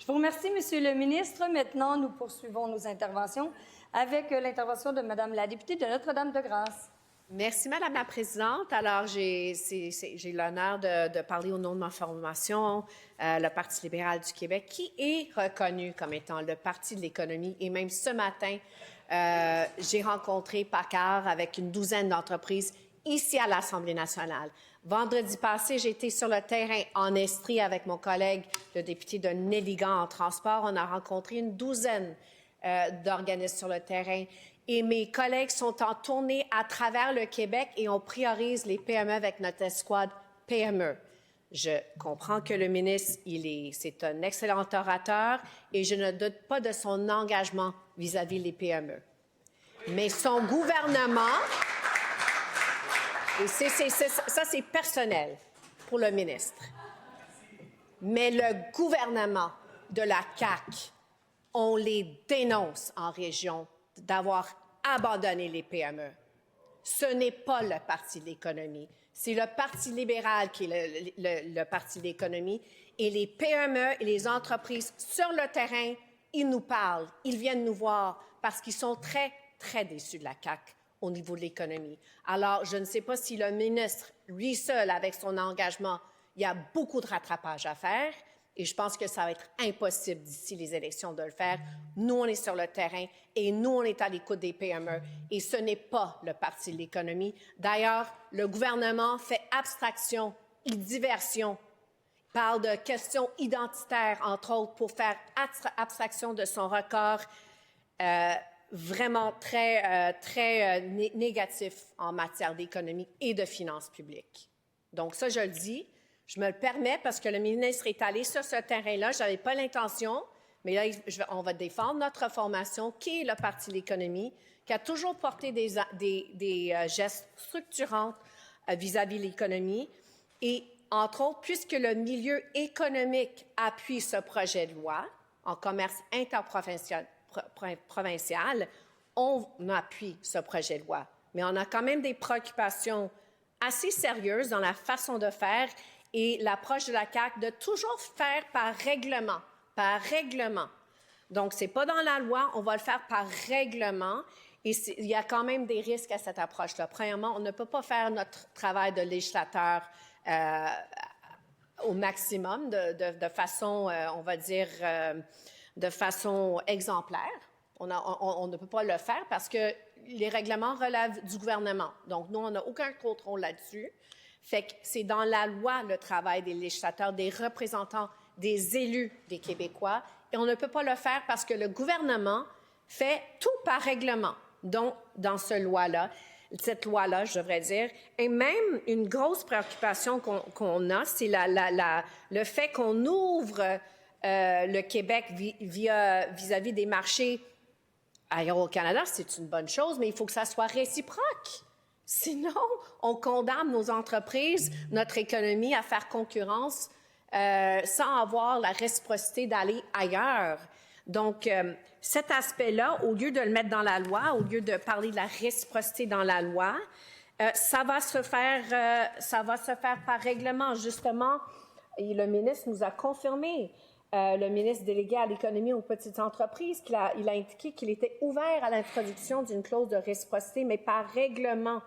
Je vous remercie, Monsieur le ministre. Maintenant, nous poursuivons nos interventions avec l'intervention de Madame la députée de Notre-Dame-de-Grâce. Merci, Madame la Présidente. Alors, j'ai l'honneur de parler au nom de ma formation, le Parti libéral du Québec, qui est reconnu comme étant le parti de l'économie. Et même ce matin, j'ai rencontré PACCAR avec une douzaine d'entreprises ici à l'Assemblée nationale. Vendredi passé, j'ai été sur le terrain en Estrie avec mon collègue, le député de Néligan en transport. On a rencontré une douzaine d'organismes sur le terrain. Et mes collègues sont en tournée à travers le Québec et on priorise les PME avec notre escouade PME. Je comprends que le ministre, c'est un excellent orateur et je ne doute pas de son engagement vis-à-vis des PME. Mais son gouvernement, et ça c'est personnel pour le ministre, mais le gouvernement de la CAQ, on les dénonce en région d'avoir abandonné les PME. Ce n'est pas le Parti de l'économie. C'est le Parti libéral qui est le Parti de l'économie. Et les PME et les entreprises sur le terrain, ils nous parlent, ils viennent nous voir parce qu'ils sont très, très déçus de la CAQ au niveau de l'économie. Alors, je ne sais pas si le ministre, lui seul, avec son engagement, il y a beaucoup de rattrapage à faire. Et je pense que ça va être impossible d'ici les élections de le faire. Nous, on est sur le terrain et nous, on est à l'écoute des PME. Et ce n'est pas le Parti de l'économie. D'ailleurs, le gouvernement fait abstraction et diversion. Il parle de questions identitaires, entre autres, pour faire abstraction de son record vraiment très négatif en matière d'économie et de finances publiques. Donc ça, je le dis. Je me le permets parce que le ministre est allé sur ce terrain-là. Je n'avais pas l'intention, mais là, on va défendre notre formation, qui est le Parti de l'économie, qui a toujours porté des gestes structurants vis-à-vis de l'économie. Et, entre autres, puisque le milieu économique appuie ce projet de loi en commerce interprovincial, on appuie ce projet de loi. Mais on a quand même des préoccupations assez sérieuses dans la façon de faire et l'approche de la CAQ de toujours faire par règlement, par règlement. Donc, c'est pas dans la loi, on va le faire par règlement et il y a quand même des risques à cette approche-là. Premièrement, on ne peut pas faire notre travail de législateur au maximum, de façon, on va dire, de façon exemplaire. On ne peut pas le faire parce que les règlements relèvent du gouvernement. Donc, nous, on n'a aucun contrôle là-dessus. Fait que c'est dans la loi le travail des législateurs, des représentants, des élus des Québécois. Et on ne peut pas le faire parce que le gouvernement fait tout par règlement. Donc, dans cette loi-là, je devrais dire, et même une grosse préoccupation qu'on a, c'est le fait qu'on ouvre le Québec vis-à-vis des marchés ailleurs au Canada. C'est une bonne chose, mais il faut que ça soit réciproque. Sinon, on condamne nos entreprises, notre économie à faire concurrence sans avoir la réciprocité d'aller ailleurs. Donc, cet aspect-là, au lieu de le mettre dans la loi, au lieu de parler de la réciprocité dans la loi, ça va se faire par règlement. Justement, et le ministre nous a confirmé, le ministre délégué à l'économie aux petites entreprises, il a indiqué qu'il était ouvert à l'introduction d'une clause de réciprocité, mais par règlement.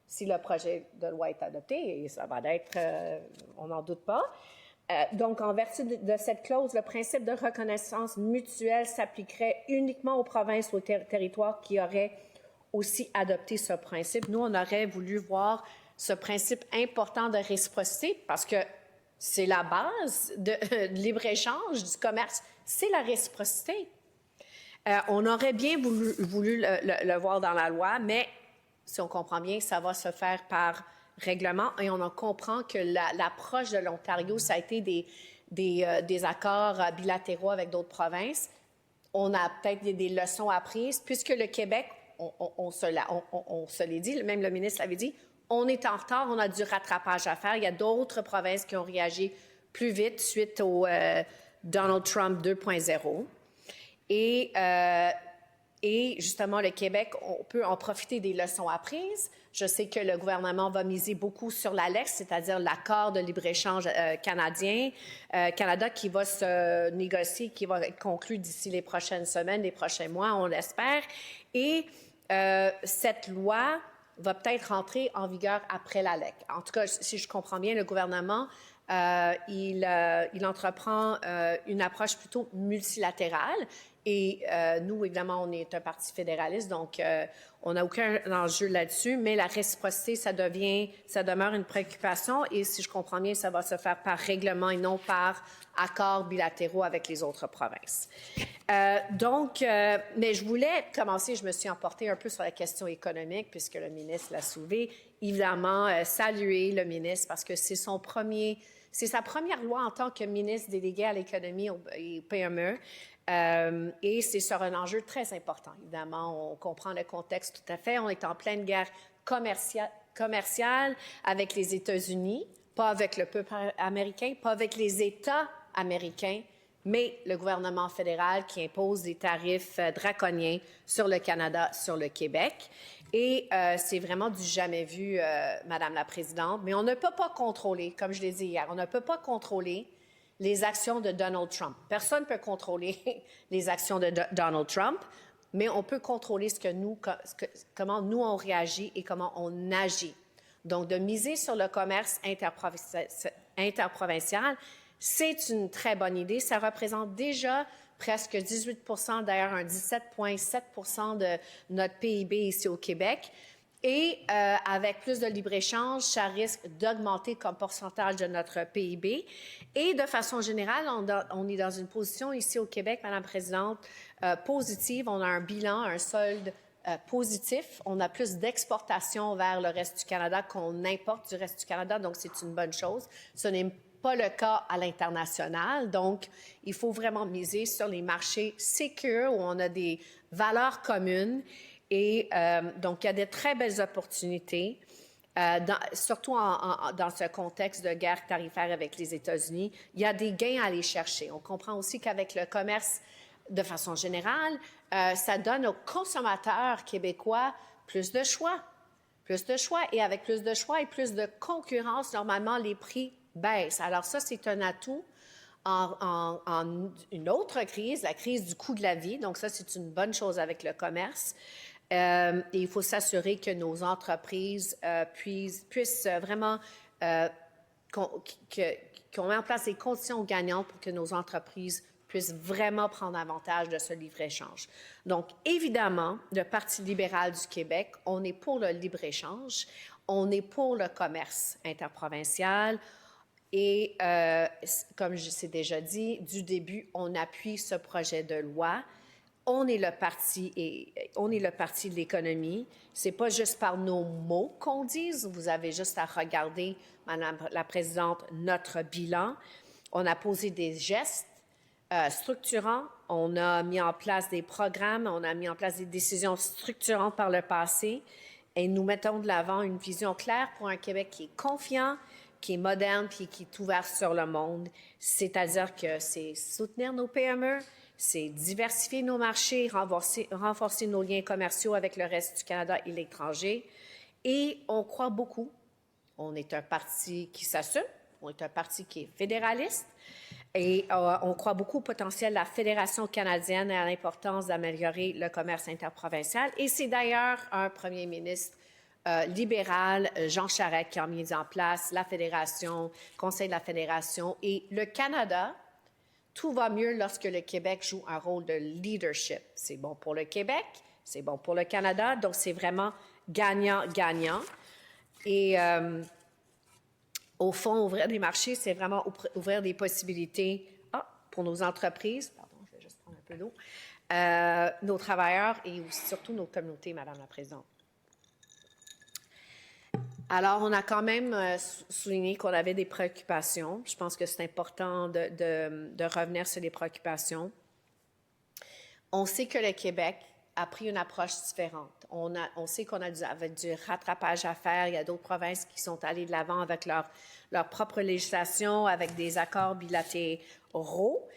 Si le projet de loi est adopté, et ça va l'être, on n'en doute pas. Donc, en vertu de cette clause, le principe de reconnaissance mutuelle s'appliquerait uniquement aux provinces ou aux territoires qui auraient aussi adopté ce principe. Nous, on aurait voulu voir ce principe important de réciprocité parce que c'est la base de libre-échange, du commerce, c'est la réciprocité. On aurait bien voulu le voir dans la loi, mais si on comprend bien, ça va se faire par règlement et on en comprend que l'approche de l'Ontario, ça a été des accords bilatéraux avec d'autres provinces. On a peut-être des leçons apprises, puisque le Québec, on se l'est dit, même le ministre l'avait dit, on est en retard, on a du rattrapage à faire. Il y a d'autres provinces qui ont réagi plus vite suite au Donald Trump 2.0. Et justement, le Québec, on peut en profiter des leçons apprises. Je sais que le gouvernement va miser beaucoup sur l'ALEX, c'est-à-dire l'accord de libre-échange Canada qui va se négocier, qui va être conclu d'ici les prochaines semaines, les prochains mois, on l'espère. Et cette loi va peut-être rentrer en vigueur après l'ALEC. En tout cas, si je comprends bien, le gouvernement, il entreprend une approche plutôt multilatérale. Et nous, évidemment, on est un parti fédéraliste, donc on n'a aucun enjeu là-dessus, mais la réciprocité, ça demeure une préoccupation. Et si je comprends bien, ça va se faire par règlement et non par accords bilatéraux avec les autres provinces. Mais je voulais commencer, je me suis emportée un peu sur la question économique, puisque le ministre l'a soulevé. Évidemment, saluer le ministre parce que c'est sa première loi en tant que ministre délégué à l'économie et PME. Et c'est sur un enjeu très important. Évidemment, on comprend le contexte tout à fait. On est en pleine guerre commerciale avec les États-Unis, pas avec le peuple américain, pas avec les États américains, mais le gouvernement fédéral qui impose des tarifs draconiens sur le Canada, sur le Québec. Et c'est vraiment du jamais vu, Madame la Présidente. Mais on ne peut pas contrôler, comme je l'ai dit hier, on ne peut pas contrôler les actions de Donald Trump. Personne ne peut contrôler les actions de Donald Trump, mais on peut contrôler comment nous on réagit et comment on agit. Donc, de miser sur le commerce interprovincial, c'est une très bonne idée. Ça représente déjà presque 18 d'ailleurs un 17,7 de notre PIB ici au Québec. Et avec plus de libre-échange, ça risque d'augmenter comme pourcentage de notre PIB. Et de façon générale, on est dans une position ici au Québec, Madame la Présidente, positive. On a un bilan, un solde positif. On a plus d'exportations vers le reste du Canada qu'on importe du reste du Canada, donc c'est une bonne chose. Ce n'est pas le cas à l'international. Donc, il faut vraiment miser sur les marchés sécures où on a des valeurs communes. Et donc, il y a de très belles opportunités, surtout dans ce contexte de guerre tarifaire avec les États-Unis. Il y a des gains à aller chercher. On comprend aussi qu'avec le commerce, de façon générale, ça donne aux consommateurs québécois plus de choix. Plus de choix. Et avec plus de choix et plus de concurrence, normalement, les prix baissent. Alors ça, c'est un atout en une autre crise, la crise du coût de la vie. Donc ça, c'est une bonne chose avec le commerce. Et il faut s'assurer que nos entreprises puissent vraiment qu'on met en place des conditions gagnantes pour que nos entreprises puissent vraiment prendre avantage de ce libre-échange. Donc, évidemment, le Parti libéral du Québec, on est pour le libre-échange, on est pour le commerce interprovincial et, comme je l'ai déjà dit, du début, on appuie ce projet de loi. On est le parti de l'économie. C'est pas juste par nos mots qu'on dise. Vous avez juste à regarder, Madame la Présidente, notre bilan. On a posé des gestes structurants. On a mis en place des programmes. On a mis en place des décisions structurantes par le passé. Et nous mettons de l'avant une vision claire pour un Québec qui est confiant, qui est moderne, puis qui est ouvert sur le monde. C'est-à-dire que c'est soutenir nos PME, c'est diversifier nos marchés, renforcer nos liens commerciaux avec le reste du Canada et l'étranger. Et on croit beaucoup. On est un parti qui s'assume. On est un parti qui est fédéraliste. Et on croit beaucoup au potentiel de la Fédération canadienne et à l'importance d'améliorer le commerce interprovincial. Et c'est d'ailleurs un premier ministre libéral, Jean Charest, qui a mis en place la Fédération, Conseil de la Fédération et le Canada. Tout va mieux lorsque le Québec joue un rôle de leadership. C'est bon pour le Québec, c'est bon pour le Canada, donc c'est vraiment gagnant-gagnant. Et au fond, ouvrir des marchés, c'est vraiment ouvrir des possibilités pour nos entreprises, pardon, je vais juste prendre un peu d'eau, nos travailleurs et aussi, surtout nos communautés, Madame la Présidente. Alors, on a quand même souligné qu'on avait des préoccupations. Je pense que c'est important de revenir sur les préoccupations. On sait que le Québec a pris une approche différente. On sait qu'on avait du rattrapage à faire. Il y a d'autres provinces qui sont allées de l'avant avec leur propre législation, avec des accords bilatéraux.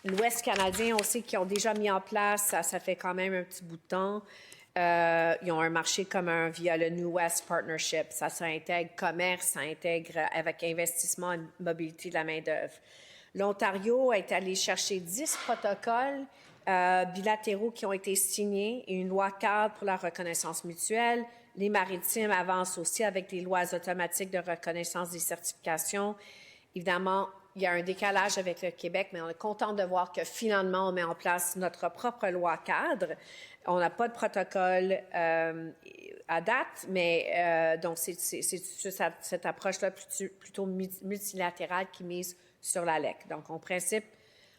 l'Ouest canadien, on sait qu'ils ont déjà mis en place, ça fait quand même un petit bout de temps, ils ont un marché commun via le New West Partnership. Ça intègre commerce, ça intègre avec investissement et mobilité de la main-d'œuvre. L'Ontario est allé chercher 10 protocoles bilatéraux qui ont été signés et une loi cadre pour la reconnaissance mutuelle. Les Maritimes avancent aussi avec des lois automatiques de reconnaissance des certifications. Évidemment, il y a un décalage avec le Québec, mais on est content de voir que finalement, on met en place notre propre loi cadre. On n'a pas de protocole à date, mais donc c'est cette approche-là plutôt multilatérale qui mise sur la LEC. Donc, en principe,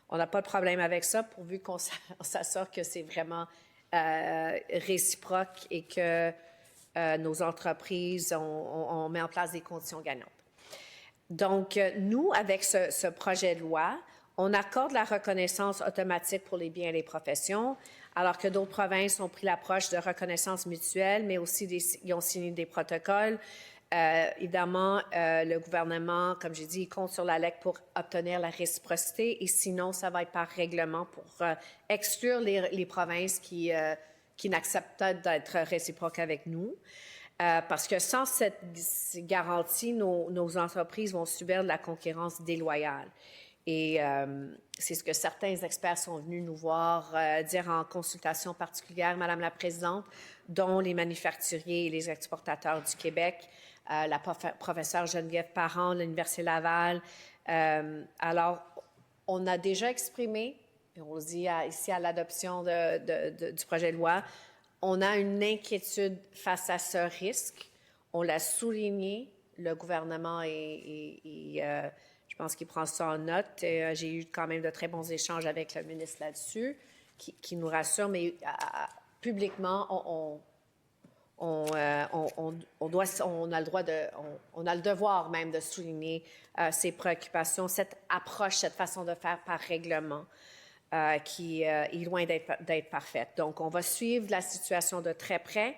on n'a pas de problème avec ça, pourvu qu'on s'assure que c'est vraiment réciproque et que nos entreprises, on met en place des conditions gagnantes. Donc, nous, avec ce projet de loi, on accorde la reconnaissance automatique pour les biens et les professions, alors que d'autres provinces ont pris l'approche de reconnaissance mutuelle, mais aussi ils ont signé des protocoles. Évidemment, le gouvernement, comme j'ai dit, il compte sur la LEC pour obtenir la réciprocité, et sinon, ça va être par règlement pour exclure les provinces qui n'acceptent pas d'être réciproques avec nous. Parce que sans cette garantie, nos entreprises vont subir de la concurrence déloyale. Et c'est ce que certains experts sont venus nous voir dire en consultation particulière, Madame la Présidente, dont les manufacturiers et les exportateurs du Québec, la professeure Geneviève Parent de l'Université Laval. Alors, on a déjà exprimé, et on le dit ici à l'adoption du projet de loi, on a une inquiétude face à ce risque. On l'a souligné, le gouvernement je pense qu'il prend ça en note. J'ai eu quand même de très bons échanges avec le ministre là-dessus, qui nous rassure, mais publiquement, on a le devoir même de souligner ces préoccupations, cette approche, cette façon de faire par règlement. Qui est loin d'être parfaite. Donc, on va suivre la situation de très près.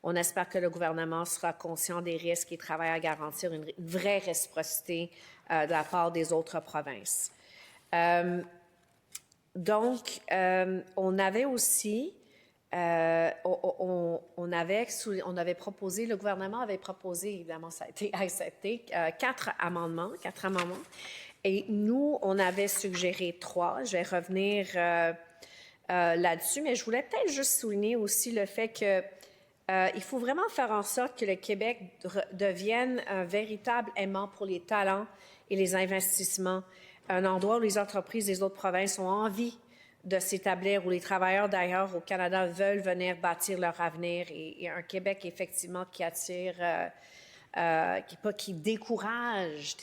On espère que le gouvernement sera conscient des risques et travaille à garantir une vraie réciprocité de la part des autres provinces. Donc, on avait aussi, on avait proposé, le gouvernement avait proposé, évidemment, ça a été accepté, 4 amendements. Et nous, on avait suggéré 3. Je vais revenir là-dessus, mais je voulais peut-être juste souligner aussi le fait que il faut vraiment faire en sorte que le Québec devienne un véritable aimant pour les talents et les investissements, un endroit où les entreprises des autres provinces ont envie de s'établir, où les travailleurs d'ailleurs au Canada veulent venir bâtir leur avenir, et un Québec effectivement qui attire... qui décourage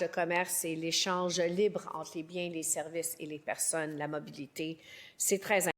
le commerce et l'échange libre entre les biens, les services et les personnes, la mobilité. C'est très important.